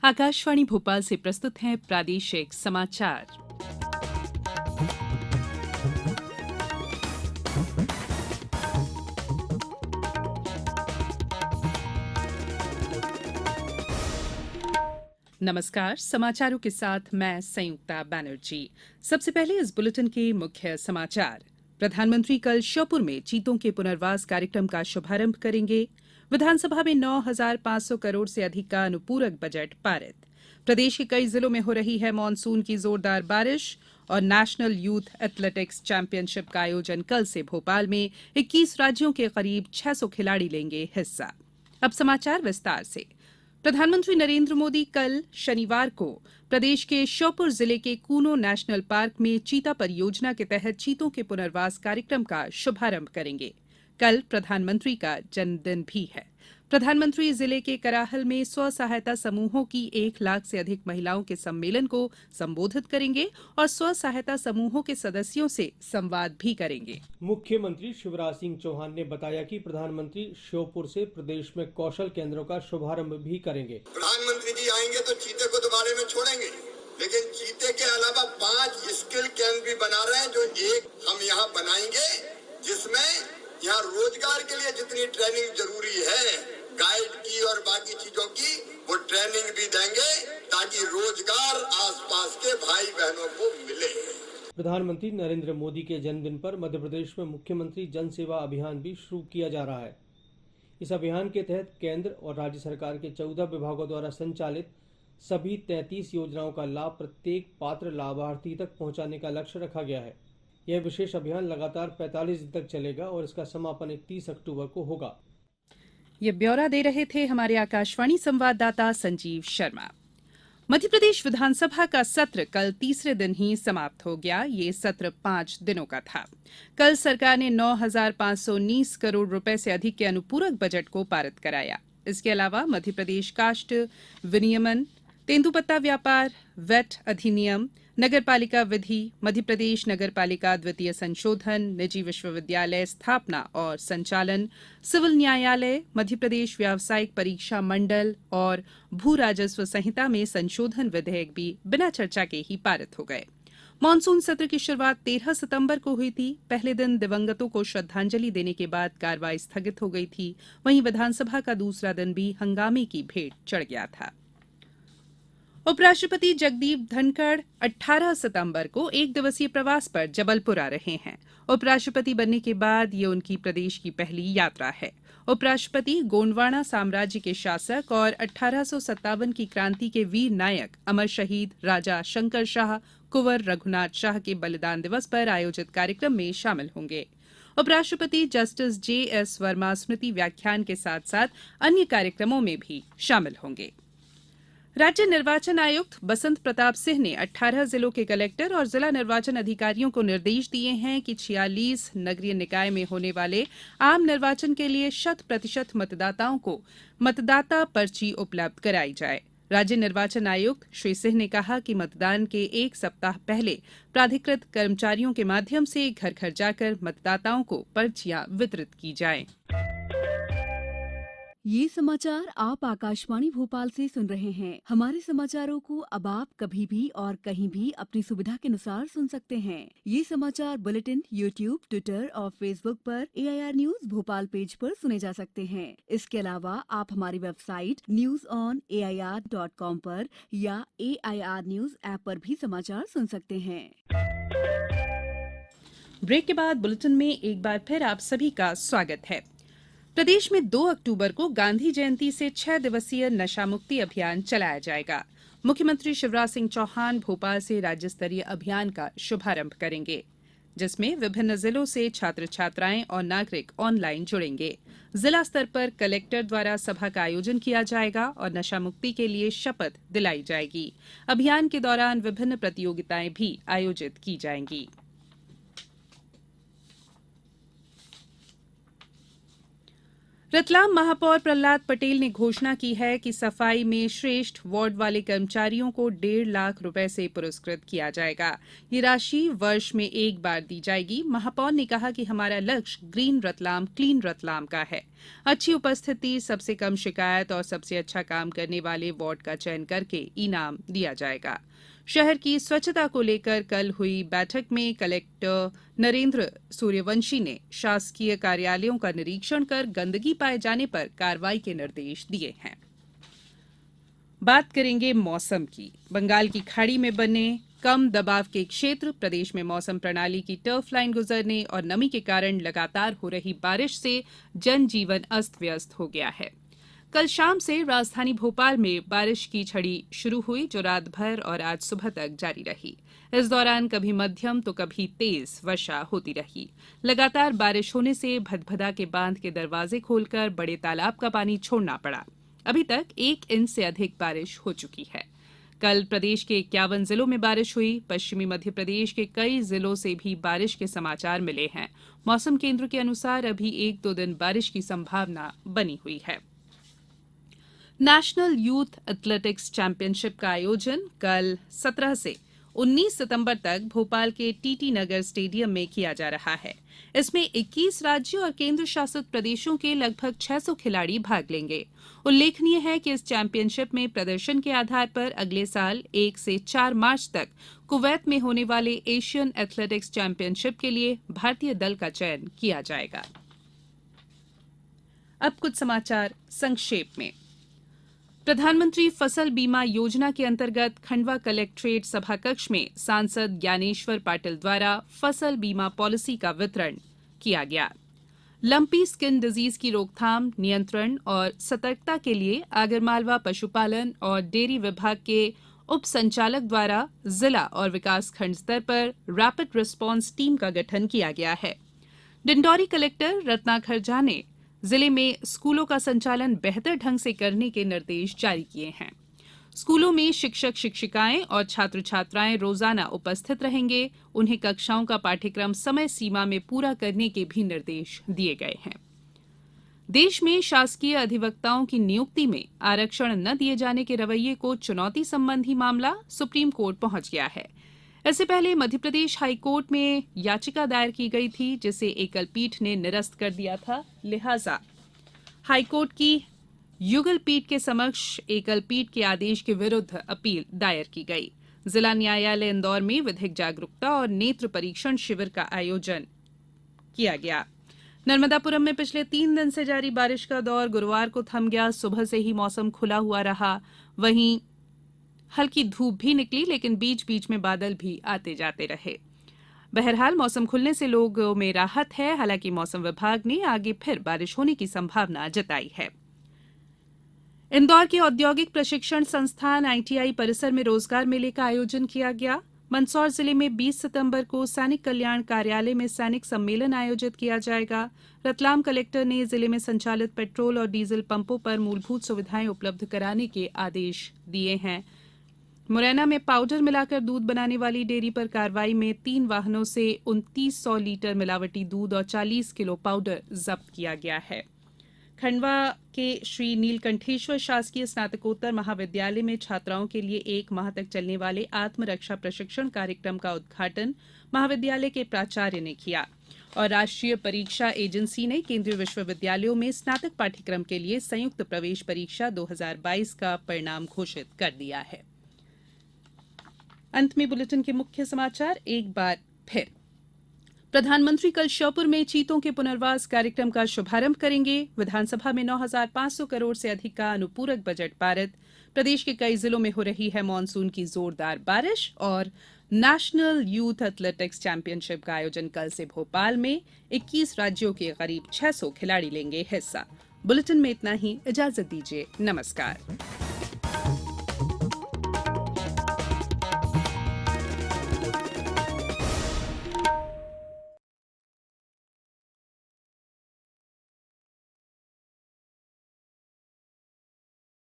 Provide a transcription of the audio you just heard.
आकाशवाणी भोपाल से प्रस्तुत हैं प्रादेशिक समाचार। नमस्कार, समाचारों के साथ मैं संयुक्ता बैनर्जी। सबसे पहले इस बुलेटिन के मुख्य समाचार। प्रधानमंत्री कल श्योपुर में चीतों के पुनर्वास कार्यक्रम का शुभारंभ करेंगे। विधानसभा में 9,500 करोड़ से अधिक का अनुपूरक बजट पारित। प्रदेश के कई जिलों में हो रही है मानसून की जोरदार बारिश और नेशनल यूथ एथलेटिक्स चैंपियनशिप का आयोजन कल से भोपाल में 21 राज्यों के करीब 600 खिलाड़ी लेंगे हिस्सा। अब समाचार विस्तार से। प्रधानमंत्री नरेंद्र मोदी कल शनिवार को प्रदेश के श्योपुर जिले के कूनो नेशनल पार्क में चीता परियोजना के तहत चीतों के पुनर्वास कार्यक्रम का शुभारंभ करेंगे। कल प्रधानमंत्री का जन्मदिन भी है। प्रधानमंत्री जिले के कराहल में स्व सहायता समूहों की 1 लाख से अधिक महिलाओं के सम्मेलन को संबोधित करेंगे और स्व सहायता समूहों के सदस्यों से संवाद भी करेंगे। मुख्यमंत्री शिवराज सिंह चौहान ने बताया कि प्रधानमंत्री श्योपुर से प्रदेश में कौशल केंद्रों का शुभारंभ भी करेंगे। प्रधानमंत्री जी आएंगे तो चीते को तो बारे में छोड़ेंगे, लेकिन चीते के अलावा 5 स्किल कैंप भी बना रहे हैं, जो एक हम यहाँ बनाएंगे, जिसमें यहाँ रोजगार के लिए जितनी ट्रेनिंग जरूरी है, गाइड की और बाकी चीजों की, वो ट्रेनिंग भी देंगे ताकि रोजगार आसपास के भाई बहनों को मिले। प्रधानमंत्री नरेंद्र मोदी के जन्मदिन पर मध्य प्रदेश में मुख्यमंत्री जन सेवा अभियान भी शुरू किया जा रहा है। इस अभियान के तहत केंद्र और राज्य सरकार के 14 विभागों द्वारा संचालित सभी 33 योजनाओं का लाभ प्रत्येक पात्र लाभार्थी तक पहुंचाने का लक्ष्य रखा गया है। यह विशेष अभियान लगातार 45 दिन तक चलेगा और इसका समापन 31 अक्टूबर को होगा। ये ब्यौरा दे रहे थे हमारे आकाशवाणी संवाददाता संजीव शर्मा। मध्यप्रदेश विधानसभा का सत्र कल तीसरे दिन ही समाप्त हो गया। ये सत्र 5 दिनों का था। कल सरकार ने 9,519 करोड़ रुपए से अधिक के अनुपूरक बजट को पारित कराया। इसके अलावा मध्यप्रदेश काष्ठ विनियमन, तेंदुपत्ता व्यापार, वैट अधिनियम, नगरपालिका विधि, मध्यप्रदेश नगरपालिका द्वितीय संशोधन, निजी विश्वविद्यालय स्थापना और संचालन, सिविल न्यायालय, मध्यप्रदेश व्यावसायिक परीक्षा मंडल और भू राजस्व संहिता में संशोधन विधेयक भी बिना चर्चा के ही पारित हो गए। मानसून सत्र की शुरुआत 13 सितंबर को हुई थी। पहले दिन दिवंगतों को श्रद्धांजलि देने के बाद कार्रवाई स्थगित हो गई थी। वहीं विधानसभा का दूसरा दिन भी हंगामे की भेंट चढ़ गया था। उपराष्ट्रपति जगदीप धनखड़ 18 सितंबर को 1 दिवसीय प्रवास पर जबलपुर आ रहे हैं। उपराष्ट्रपति बनने के बाद ये उनकी प्रदेश की पहली यात्रा है। उपराष्ट्रपति गोंडवाना साम्राज्य के शासक और 1857 की क्रांति के वीर नायक अमर शहीद राजा शंकर शाह कुंवर रघुनाथ शाह के बलिदान दिवस पर आयोजित कार्यक्रम में शामिल होंगे। उपराष्ट्रपति जस्टिस J.S. वर्मा स्मृति व्याख्यान के साथ साथ अन्य कार्यक्रमों में भी शामिल होंगे। राज्य निर्वाचन आयुक्त बसंत प्रताप सिंह ने 18 जिलों के कलेक्टर और जिला निर्वाचन अधिकारियों को निर्देश दिए हैं कि 46 नगरीय निकाय में होने वाले आम निर्वाचन के लिए 100% मतदाताओं को मतदाता पर्ची उपलब्ध कराई जाए। राज्य निर्वाचन आयुक्त श्री सिंह ने कहा कि मतदान के 1 सप्ताह पहले प्राधिकृत कर्मचारियों के माध्यम से घर घर जाकर मतदाताओं को पर्चियां वितरित की जाएं। ये समाचार आप आकाशवाणी भोपाल से सुन रहे हैं। हमारे समाचारों को अब आप कभी भी और कहीं भी अपनी सुविधा के अनुसार सुन सकते हैं। ये समाचार बुलेटिन यूट्यूब, ट्विटर और फेसबुक पर AIR न्यूज भोपाल पेज पर सुने जा सकते हैं। इसके अलावा आप हमारी वेबसाइट newsonair.com पर या AIR न्यूज ऐप पर भी समाचार सुन सकते हैं। ब्रेक के बाद बुलेटिन में एक बार फिर आप सभी का स्वागत है। प्रदेश में 2 अक्टूबर को गांधी जयंती से 6 दिवसीय नशामुक्ति अभियान चलाया जाएगा। मुख्यमंत्री शिवराज सिंह चौहान भोपाल से राज्य स्तरीय अभियान का शुभारंभ करेंगे, जिसमें विभिन्न जिलों से छात्र छात्राएं और नागरिक ऑनलाइन जुड़ेंगे। जिला स्तर पर कलेक्टर द्वारा सभा का आयोजन किया जाएगा और नशामुक्ति के लिए शपथ दिलाई जाएगी। अभियान के दौरान विभिन्न प्रतियोगिताएं भी आयोजित की जाएंगी। रतलाम महापौर प्रहलाद पटेल ने घोषणा की है कि सफाई में श्रेष्ठ वार्ड वाले कर्मचारियों को 1.5 लाख रुपए से पुरस्कृत किया जाएगा। ये राशि वर्ष में एक बार दी जाएगी। महापौर ने कहा कि हमारा लक्ष्य ग्रीन रतलाम क्लीन रतलाम का है। अच्छी उपस्थिति, सबसे कम शिकायत और सबसे अच्छा काम करने वाले वार्ड का चयन करके इनाम दिया जाएगा। शहर की स्वच्छता को लेकर कल हुई बैठक में कलेक्टर नरेंद्र सूर्यवंशी ने शासकीय कार्यालयों का निरीक्षण कर गंदगी पाए जाने पर कार्रवाई के निर्देश दिए हैं। बात करेंगे मौसम की। बंगाल की खाड़ी में बने कम दबाव के क्षेत्र, प्रदेश में मौसम प्रणाली की टर्फ लाइन गुजरने और नमी के कारण लगातार हो रही बारिश से जनजीवन अस्त व्यस्त हो गया है। कल शाम से राजधानी भोपाल में बारिश की छड़ी शुरू हुई, जो रात भर और आज सुबह तक जारी रही। इस दौरान कभी मध्यम तो कभी तेज वर्षा होती रही। लगातार बारिश होने से भदभदा के बांध के दरवाजे खोलकर बड़े तालाब का पानी छोड़ना पड़ा। अभी तक 1 इंच से अधिक बारिश हो चुकी है। कल प्रदेश के 51 जिलों में बारिश हुई। पश्चिमी मध्य प्रदेश के कई जिलों से भी बारिश के समाचार मिले हैं। मौसम केंद्र के अनुसार अभी 1-2 दिन बारिश की संभावना बनी हुई है। नेशनल यूथ एथलेटिक्स चैंपियनशिप का आयोजन कल 17 से 19 सितंबर तक भोपाल के टीटी नगर स्टेडियम में किया जा रहा है। इसमें 21 राज्य और केंद्र शासित प्रदेशों के लगभग 600 खिलाड़ी भाग लेंगे। उल्लेखनीय है कि इस चैंपियनशिप में प्रदर्शन के आधार पर अगले साल 1 से 4 मार्च तक कुवैत में होने वाले एशियन एथलेटिक्स चैंपियनशिप के लिए भारतीय दल का चयन किया जाएगा। अब कुछ समाचार संक्षेप में। प्रधानमंत्री फसल बीमा योजना के अंतर्गत खंडवा कलेक्ट्रेट सभाकक्ष में सांसद ज्ञानेश्वर पाटिल द्वारा फसल बीमा पॉलिसी का वितरण किया गया। लंपी स्किन डिजीज की रोकथाम, नियंत्रण और सतर्कता के लिए आगरमालवा पशुपालन और डेयरी विभाग के उप संचालक द्वारा जिला और विकासखंड स्तर पर रैपिड रिस्पांस टीम का गठन किया गया है। डिंडौरी कलेक्टर रत्नाकर झा ने जिले में स्कूलों का संचालन बेहतर ढंग से करने के निर्देश जारी किए हैं। स्कूलों में शिक्षक शिक्षिकाएं और छात्र छात्राएं रोजाना उपस्थित रहेंगे। उन्हें कक्षाओं का पाठ्यक्रम समय सीमा में पूरा करने के भी निर्देश दिए गए हैं। देश में शासकीय अधिवक्ताओं की नियुक्ति में आरक्षण न दिए जाने के रवैये को चुनौती संबंधी मामला सुप्रीम कोर्ट पहुंच गया है। इससे पहले मध्यप्रदेश हाईकोर्ट में याचिका दायर की गई थी, जिसे एकल पीठ ने निरस्त कर दिया था। लिहाजा हाईकोर्ट की युगल पीठ के समक्ष एकल पीठ के आदेश के विरुद्ध अपील दायर की गई। जिला न्यायालय इंदौर में विधिक जागरूकता और नेत्र परीक्षण शिविर का आयोजन किया गया। नर्मदापुरम में पिछले 3 दिन से जारी बारिश का दौर गुरुवार को थम गया। सुबह से ही मौसम खुला हुआ रहा। वहीं हल्की धूप भी निकली, लेकिन बीच बीच में बादल भी आते जाते रहे। बहरहाल मौसम खुलने से लोगों में राहत है। हालांकि मौसम विभाग ने आगे फिर बारिश होने की संभावना जताई है। इंदौर के औद्योगिक प्रशिक्षण संस्थान आईटीआई परिसर में रोजगार मेले का आयोजन किया गया। मंदसौर जिले में 20 सितंबर को सैनिक कल्याण कार्यालय में सैनिक सम्मेलन आयोजित किया जाएगा। रतलाम कलेक्टर ने जिले में संचालित पेट्रोल और डीजल पंपों पर मूलभूत सुविधाएं उपलब्ध कराने के आदेश दिए हैं। मुरैना में पाउडर मिलाकर दूध बनाने वाली डेयरी पर कार्रवाई में 3 वाहनों से 2900 लीटर मिलावटी दूध और 40 किलो पाउडर जब्त किया गया है। खंडवा के श्री नीलकंठेश्वर शासकीय स्नातकोत्तर महाविद्यालय में छात्राओं के लिए 1 माह तक चलने वाले आत्मरक्षा प्रशिक्षण कार्यक्रम का उद्घाटन महाविद्यालय के प्राचार्य ने किया और राष्ट्रीय परीक्षा एजेंसी ने केंद्रीय विश्वविद्यालयों में स्नातक पाठ्यक्रम के लिए संयुक्त प्रवेश परीक्षा 2022 का परिणाम घोषित कर दिया है। अंत में बुलेटिन के मुख्य समाचार एक बार फिर। प्रधानमंत्री कल श्योपुर में चीतों के पुनर्वास कार्यक्रम का शुभारंभ करेंगे। विधानसभा में 9,500 करोड़ से अधिक का अनुपूरक बजट पारित। प्रदेश के कई जिलों में हो रही है मानसून की जोरदार बारिश और नेशनल यूथ एथलेटिक्स चैंपियनशिप का आयोजन कल से भोपाल में। 21 राज्यों के करीब 600 खिलाड़ी लेंगे हिस्सा। बुलेटिन में इतना ही। इजाजत दीजिए। नमस्कार।